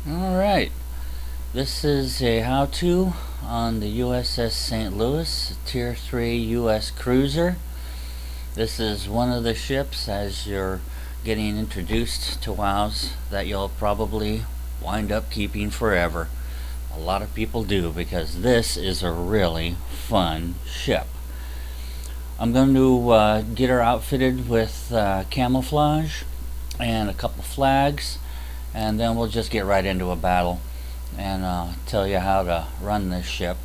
Alright, this is a how-to on the USS St. Louis, Tier 3 US cruiser. This is one of the ships, as you're getting introduced to WoWs, that you'll probably wind up keeping forever. A lot of people do, because this is a really fun ship. I'm going to get her outfitted with camouflage and a couple flags, and then we'll just get right into a battle and tell you how to run this ship.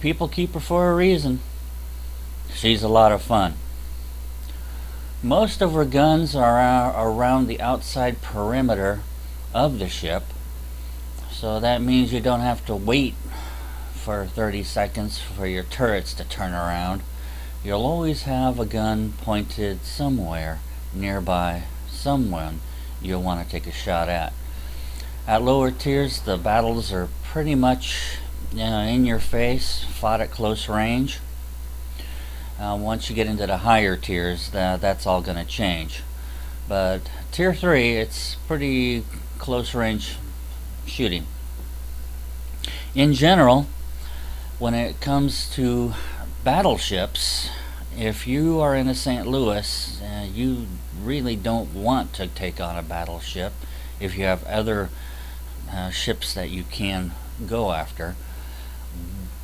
People keep her for a reason. She's a lot of fun. Most of her guns are around the outside perimeter of the ship, so that means you don't have to wait for 30 seconds for your turrets to turn around. You'll always have a gun pointed somewhere nearby, someone you'll want to take a shot at. At lower tiers, the battles are pretty much in your face, fought at close range. Once you get into the higher tiers, that's all going to change. But tier 3, it's pretty close range shooting. In general, when it comes to battleships, if you are in a St. Louis, you really don't want to take on a battleship if you have other ships that you can go after.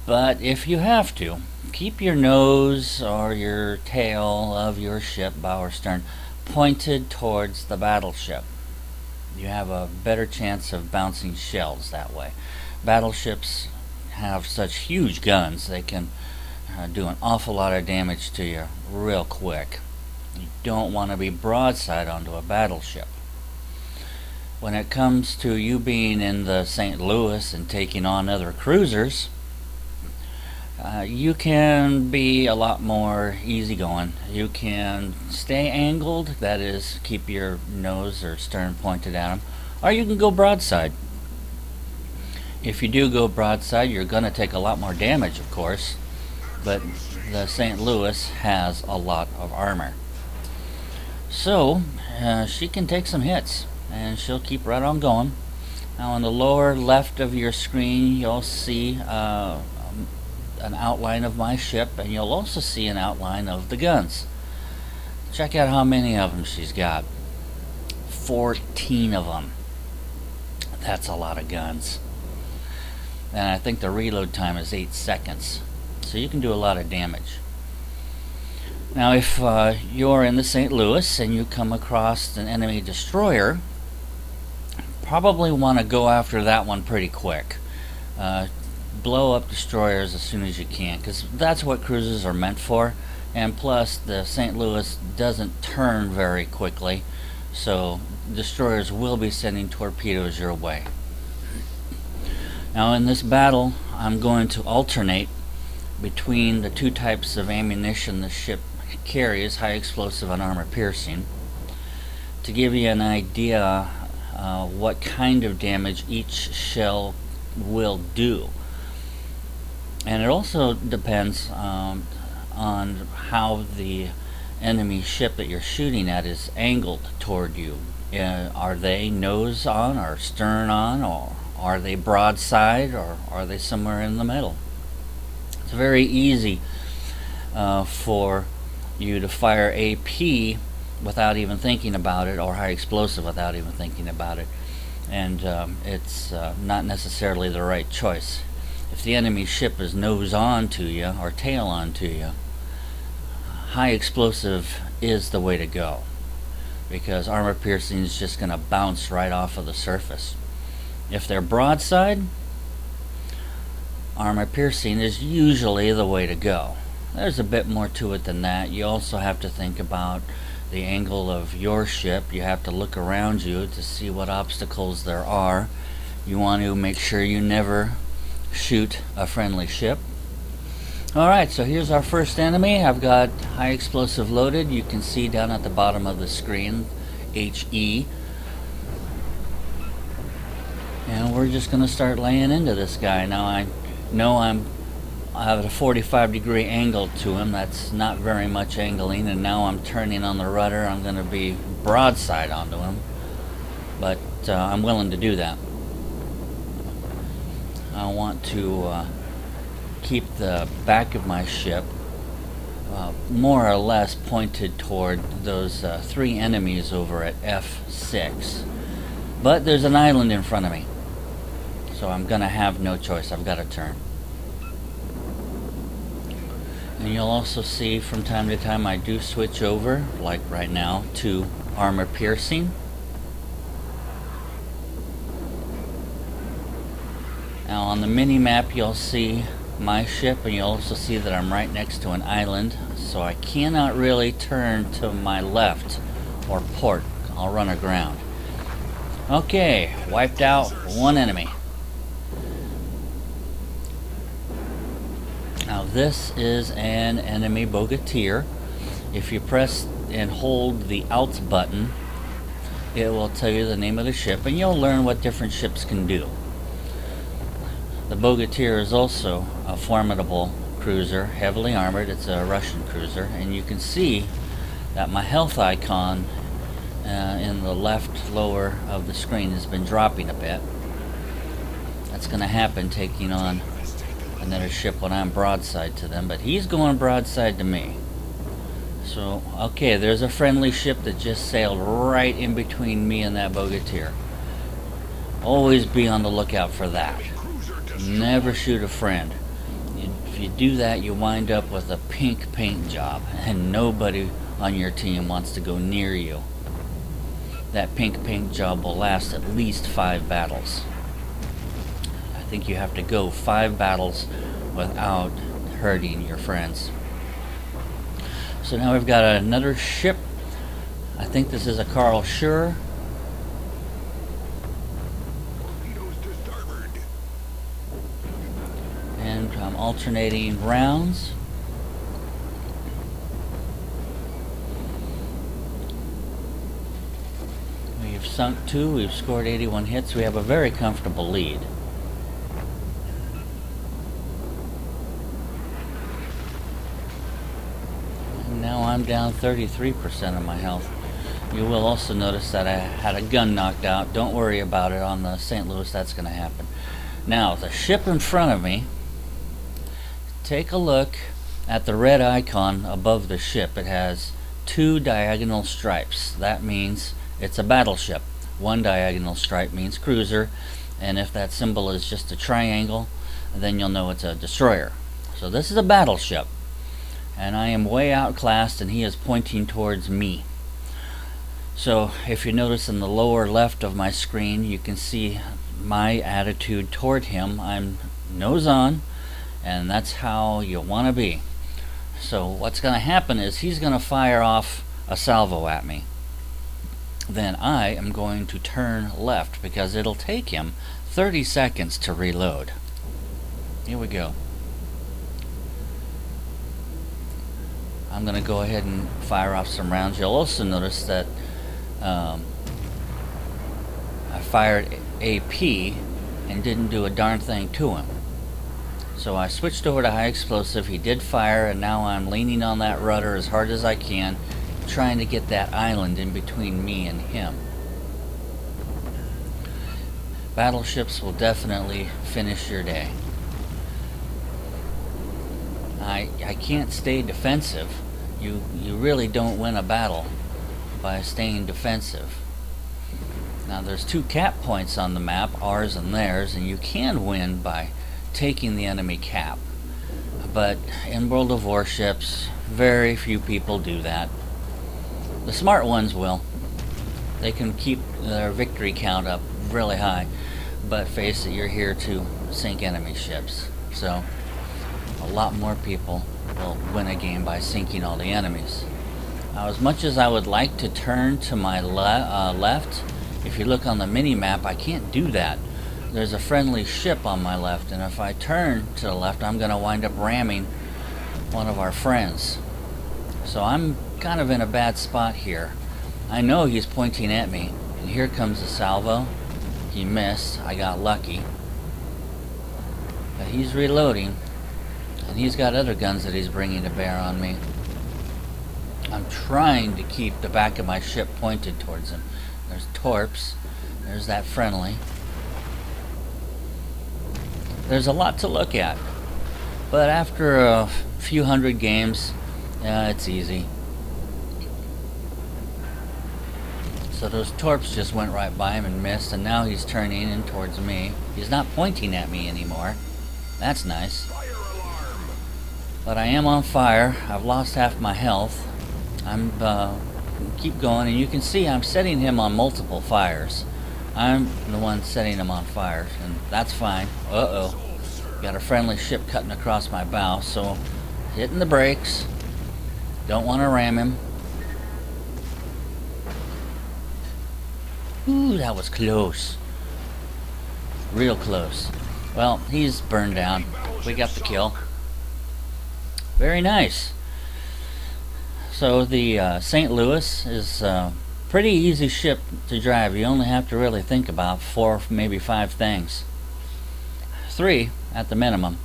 But if you have to, keep your nose or your tail of your ship, bow or stern, pointed towards the battleship. You have a better chance of bouncing shells that way. Battleships have such huge guns, they can do an awful lot of damage to you real quick. You don't want to be broadside onto a battleship. When it comes to you being in the St. Louis and taking on other cruisers, you can be a lot more easygoing. You can stay angled, that is, keep your nose or stern pointed at them, or you can go broadside. If you do go broadside, you're going to take a lot more damage, of course, but the St. Louis has a lot of armor. So, she can take some hits, and she'll keep right on going. Now, on the lower left of your screen, you'll see an outline of my ship, and you'll also see an outline of the guns. Check out how many of them she's got. 14 of them. That's a lot of guns. And I think the reload time is 8 seconds. So you can do a lot of damage. Now, if you're in the St. Louis and you come across an enemy destroyer, probably want to go after that one pretty quick. Blow up destroyers as soon as you can, because that's what cruisers are meant for. And plus, the St. Louis doesn't turn very quickly, so destroyers will be sending torpedoes your way. Now, in this battle, I'm going to alternate between the two types of ammunition the ship carries, high explosive and armor piercing, to give you an idea what kind of damage each shell will do. And it also depends on how the enemy ship that you're shooting at is angled toward you. Are they nose on or stern on, or are they broadside, or are they somewhere in the middle? It's very easy for you to fire AP without even thinking about it, or high explosive without even thinking about it. And it's not necessarily the right choice. If the enemy ship is nose on to you or tail on to you, high explosive is the way to go, because armor piercing is just going to bounce right off of the surface. If they're broadside, armor piercing is usually the way to go. There's a bit more to it than that. You also have to think about the angle of your ship. You have to look around you to see what obstacles there are. You want to make sure you never shoot a friendly ship. Alright, so here's our first enemy. I've got high explosive loaded. You can see down at the bottom of the screen, HE. And we're just going to start laying into this guy. Now, I know I'm I have a 45-degree angle to him. That's not very much angling, and now I'm turning on the rudder. I'm going to be broadside onto him, but I'm willing to do that. I want to keep the back of my ship more or less pointed toward those 3 enemies over at F6. But there's an island in front of me, so I'm going to have no choice. I've got to turn. And you'll also see from time to time I do switch over, like right now, to armor piercing. Now on the mini-map you'll see my ship, and you'll also see that I'm right next to an island, so I cannot really turn to my left or port. I'll run aground. Okay, wiped out 1 enemy. Now this is an enemy bogatir. If you press and hold the Alt button, it will tell you the name of the ship, and you'll learn what different ships can do. The bogatir is also a formidable cruiser, heavily armored. It's a Russian cruiser, and you can see that my health icon in the left lower of the screen has been dropping a bit. That's going to happen taking on another ship when I'm broadside to them, but he's going broadside to me. So, okay, there's a friendly ship that just sailed right in between me and that bogatir. Always be on the lookout for that. Never shoot a friend. If you do that, you wind up with a pink paint job, and nobody on your team wants to go near you. That pink paint job will last at least 5 battles. I think you have to go 5 battles without hurting your friends. So now we've got another ship. I think this is a Carl Schur. And I'm alternating rounds. We've sunk 2, we've scored 81 hits, we have a very comfortable lead. And now I'm down 33% of my health. You will also notice that I had a gun knocked out. Don't worry about it. On the St. Louis, that's going to happen. Now, the ship in front of me, take a look at the red icon above the ship. It has 2 diagonal stripes. That means it's a battleship. 1 diagonal stripe means cruiser, and if that symbol is just a triangle, then you'll know it's a destroyer. So this is a battleship, and I am way outclassed, and he is pointing towards me. So if you notice in the lower left of my screen, you can see my attitude toward him. I'm nose on, and that's how you want to be. So what's going to happen is he's going to fire off a salvo at me. Then I am going to turn left because it'll take him 30 seconds to reload. Here we go. I'm going to go ahead and fire off some rounds. You'll also notice that I fired AP and didn't do a darn thing to him. So I switched over to high explosive. He did fire, and now I'm leaning on that rudder as hard as I can, trying to get that island in between me and him. Battleships will definitely finish your day. I can't stay defensive. You really don't win a battle by staying defensive. Now there's 2 cap points on the map, ours and theirs, and you can win by taking the enemy cap. But in World of Warships, very few people do that. The smart ones will. They can keep their victory count up really high, but face it, you're here to sink enemy ships. So a lot more people will win a game by sinking all the enemies. Now, as much as I would like to turn to my left, if you look on the mini-map, I can't do that. There's a friendly ship on my left, and if I turn to the left, I'm going to wind up ramming one of our friends. So I'm kind of in a bad spot here. I know he's pointing at me, and here comes the salvo. He missed. I got lucky. But he's reloading. And he's got other guns that he's bringing to bear on me. I'm trying to keep the back of my ship pointed towards him. There's torps. There's that friendly. There's a lot to look at. But after a few hundred games, it's easy. So those torps just went right by him and missed, and now he's turning in towards me. He's not pointing at me anymore. That's nice. But I am on fire. I've lost half my health. I'm keep going, and you can see I'm setting him on multiple fires. I'm the one setting him on fire, and that's fine. Uh-oh. Got a friendly ship cutting across my bow, so hitting the brakes. Don't want to ram him. Ooh, that was close. Real close. Well, he's burned down. We got the kill. Very nice. So the St. Louis is a pretty easy ship to drive. You only have to really think about 4, maybe 5 things. 3 at the minimum.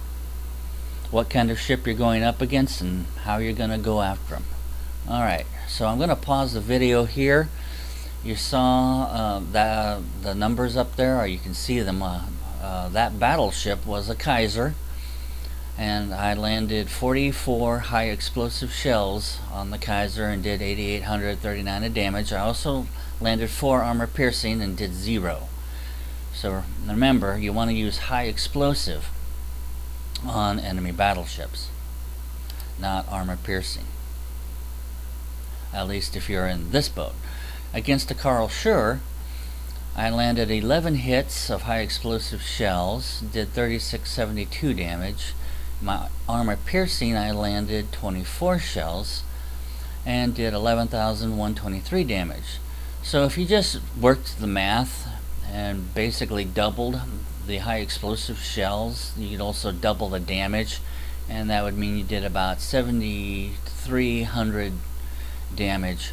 What kind of ship you're going up against and how you're going to go after them. Alright, so I'm going to pause the video here. You saw the numbers up there, or you can see them. That battleship was a Kaiser, and I landed 44 high explosive shells on the Kaiser and did 8,839 of damage. I also landed 4 armor piercing and did 0. So remember, you want to use high explosive on enemy battleships, not armor piercing. At least if you're in this boat. Against the Karl Schur, I landed 11 hits of high explosive shells, did 3672 damage. My armor piercing, I landed 24 shells and did 11,123 damage. So if you just worked the math and basically doubled the high explosive shells, you could also double the damage, and that would mean you did about 7,300 damage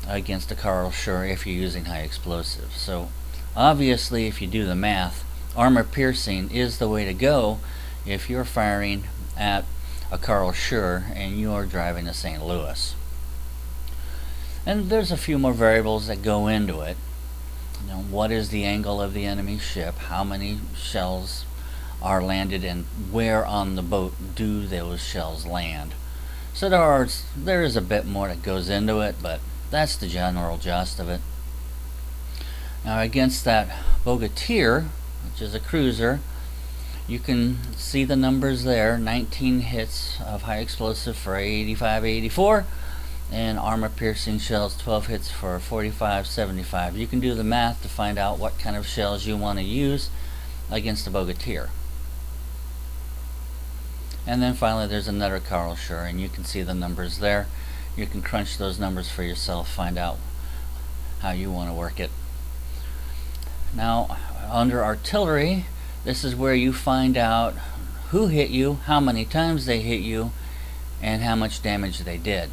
against the Karl Schur if you're using high explosive. So obviously, if you do the math, armor piercing is the way to go if you're firing at a Karl Schur and you're driving a St. Louis. And there's a few more variables that go into it. You know, what is the angle of the enemy ship? How many shells are landed, and where on the boat do those shells land? So there is a bit more that goes into it, but that's the general gist of it. Now against that Bogatyr, which is a cruiser, you can see the numbers there. 19 hits of high explosive for 85-84, and armor piercing shells 12 hits for 45-75. You can do the math to find out what kind of shells you want to use against the Bogatyr. And then finally there's another Karl Schur, and you can see the numbers there. You can crunch those numbers for yourself, find out how you want to work it. Now, under artillery, this is where you find out who hit you, how many times they hit you, and how much damage they did.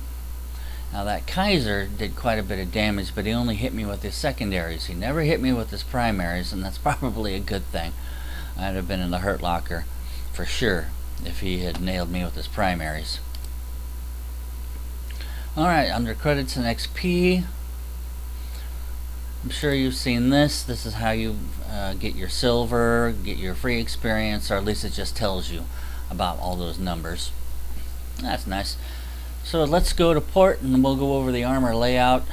Now that Kaiser did quite a bit of damage, but he only hit me with his secondaries. He never hit me with his primaries, and that's probably a good thing. I'd have been in the hurt locker for sure if he had nailed me with his primaries. Alright, under credits and XP, I'm sure you've seen this. This is how you get your silver, get your free experience, or at least it just tells you about all those numbers. That's nice. So let's go to port, and we'll go over the armor layout,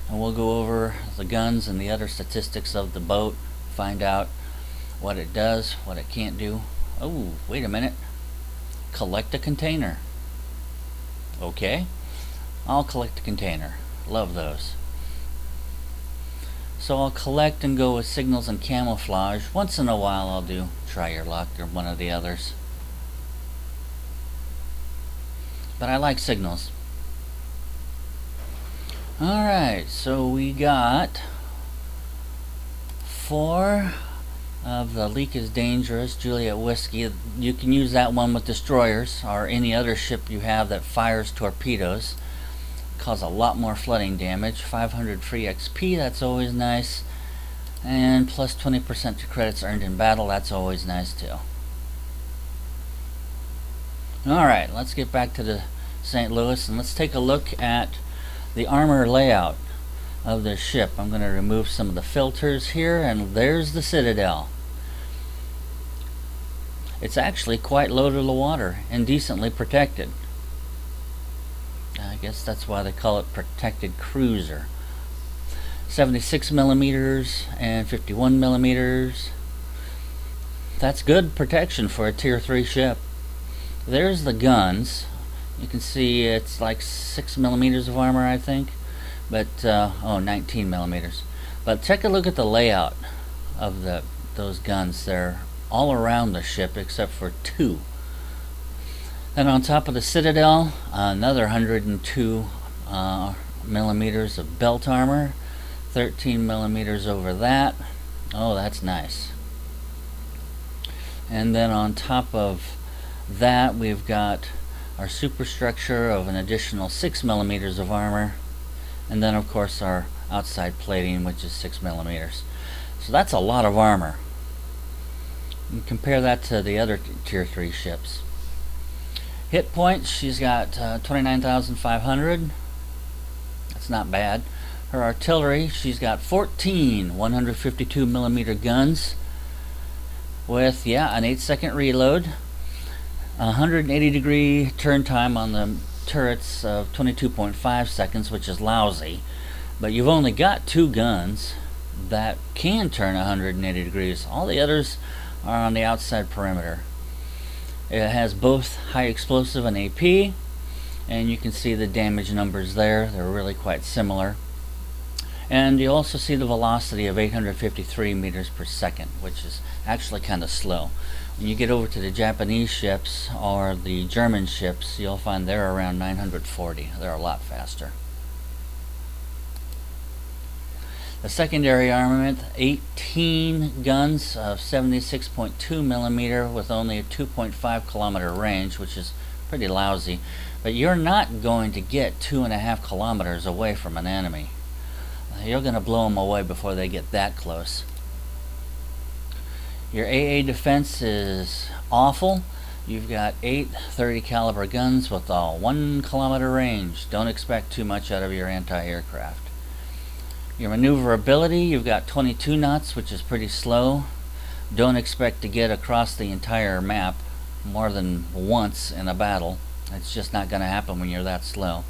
and we'll go over the guns and the other statistics of the boat, find out what it does, what it can't do. Oh, wait a minute. Collect a container. Okay. I'll collect a container. Love those. So I'll collect and go with signals and camouflage. Once in a while I'll do try your luck or one of the others. But I like signals. Alright, so we got 4 of the Leak is Dangerous, Juliet Whiskey. You can use that one with destroyers or any other ship you have that fires torpedoes. Cause a lot more flooding damage. 500 free XP, that's always nice. And plus 20% to credits earned in battle, that's always nice too. Alright, let's get back to the St. Louis and let's take a look at the armor layout of this ship. I'm going to remove some of the filters here, and there's the Citadel. It's actually quite low to the water and decently protected. I guess that's why they call it protected cruiser. 76 millimeters and 51 millimeters. That's good protection for a tier 3 ship. There's the guns. You can see it's like 6 millimeters of armor, I think, but 19 millimeters. But take a look at the layout of those guns. They're all around the ship except for 2. Then on top of the Citadel, another 102 millimeters of belt armor, 13 millimeters over that. Oh, that's nice. And then on top of that, we've got our superstructure of an additional 6 millimeters of armor, and then of course our outside plating, which is 6 millimeters. So that's a lot of armor. And compare that to the other tier 3 ships. Hit points, she's got 29,500. That's not bad. Her artillery, she's got 14 152 millimeter guns with an 8-second reload, 180 degree turn time on the turrets of 22.5 seconds, which is lousy, but you've only got 2 guns that can turn 180 degrees. All the others are on the outside perimeter. It has both high explosive and AP, and you can see the damage numbers there. They're really quite similar. And you also see the velocity of 853 meters per second, which is actually kind of slow. When you get over to the Japanese ships or the German ships, you'll find they're around 940. They're a lot faster. The secondary armament, 18 guns of 76.2 millimeter with only a 2.5 kilometer range, which is pretty lousy. But you're not going to get 2.5 kilometers away from an enemy. You're going to blow them away before they get that close. Your AA defense is awful. You've got 8 30 caliber guns with a 1 kilometer range. Don't expect too much out of your anti-aircraft. Your maneuverability, you've got 22 knots, which is pretty slow. Don't expect to get across the entire map more than once in a battle. It's just not going to happen when you're that slow.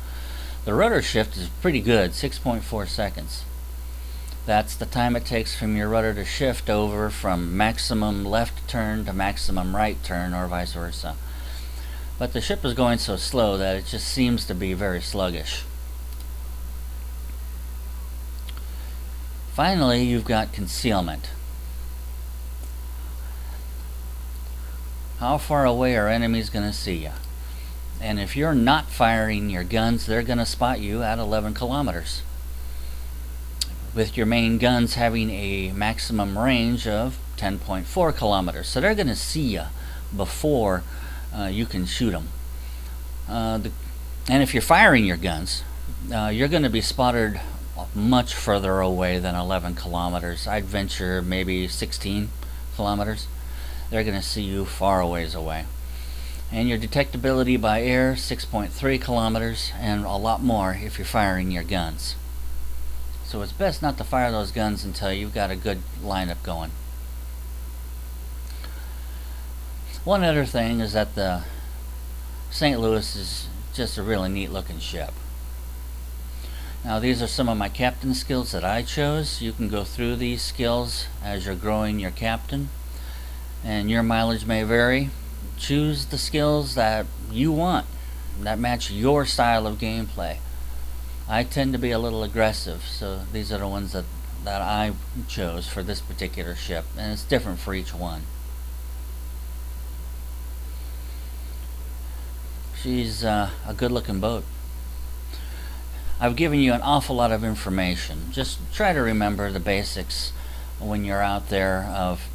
The rudder shift is pretty good, 6.4 seconds. That's the time it takes from your rudder to shift over from maximum left turn to maximum right turn, or vice versa. But the ship is going so slow that it just seems to be very sluggish. Finally, you've got concealment. How far away are enemies going to see you? And if you're not firing your guns, they're going to spot you at 11 kilometers. With your main guns having a maximum range of 10.4 kilometers. So they're going to see you before you can shoot them. And if you're firing your guns, you're going to be spotted much further away than 11 kilometers. I'd venture maybe 16 kilometers. They're going to see you far a ways away. And your detectability by air, 6.3 kilometers, and a lot more if you're firing your guns. So it's best not to fire those guns until you've got a good lineup going. One other thing is that the St. Louis is just a really neat looking ship. Now these are some of my captain skills that I chose. You can go through these skills as you're growing your captain, and your mileage may vary. Choose the skills that you want, that match your style of gameplay. I tend to be a little aggressive, so these are the ones that I chose for this particular ship, and it's different for each one. She's a good looking boat. I've given you an awful lot of information. Just try to remember the basics when you're out there of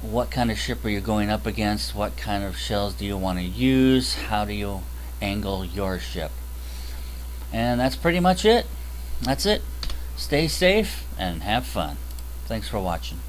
what kind of ship are you going up against, what kind of shells do you want to use, how do you angle your ship. And that's pretty much it. That's it. Stay safe and have fun. Thanks for watching.